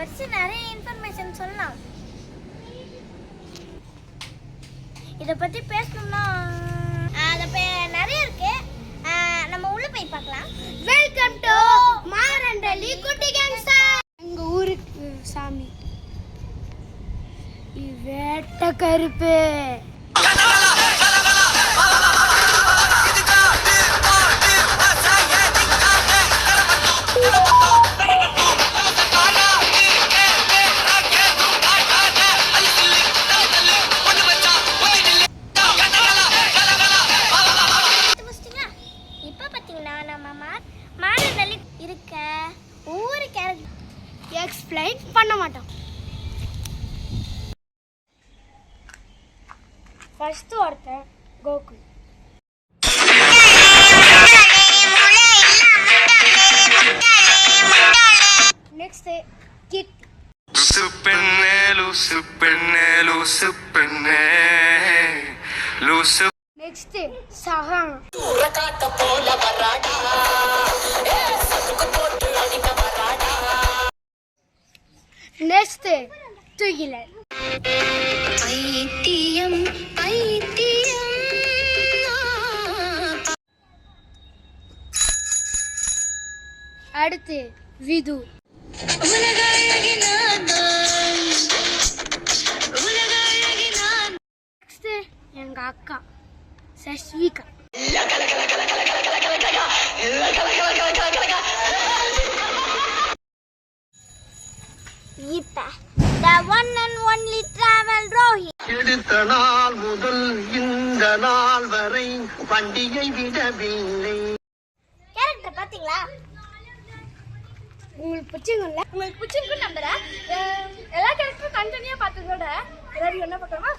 வச்சு நிறைய இன்ஃபர்மேஷன் சொல்லலாம். இதை பற்றி பேசணும்னா அதை நிறைய இருக்கு. நம்ம உள்ள போய் பார்க்கலாம். வெல்கம் டு மாரண்டலி குட்டி கேங்ஸ்டர். எங்க ஊருக்கு சாமி வேட்ட கருப்பு. இப்போ பார்த்தீங்கன்னா நம்ம மாரண்டலி இருக்க ஒவ்வொரு கேரக்டர் எக்ஸ்பிளைன் பண்ண மாட்டோம். ஃபர்ஸ்ட் ஒருத்தன் கோகுல். Next kit. லூசு பெண்ணே லூசு பெண்ணே லூசு பெண்ணே லூசு. நெக்ஸ்ட் சஹான். நெக்ஸ்ட் துகிலன். பைத்தியம் பைத்தியம். அடுத்து விது. நெக்ஸ்ட் எங்க அக்கா சஷ்விகா. இப்ப the one and only travel Rohit. எடுத்த நாள் முதல் இந்த நாள் வரை வண்டியை விடவில்லை. கேரக்டர் பாத்தீங்களா? உங்களுக்கு பிடிச்சிங்கல்ல? உங்களுக்கு பிடிச்சிருக்கு நம்புறேன். எல்லா கேரக்டரும் தனித்தனியா பார்த்ததோட எல்லாரும் என்ன பார்க்கலாமா?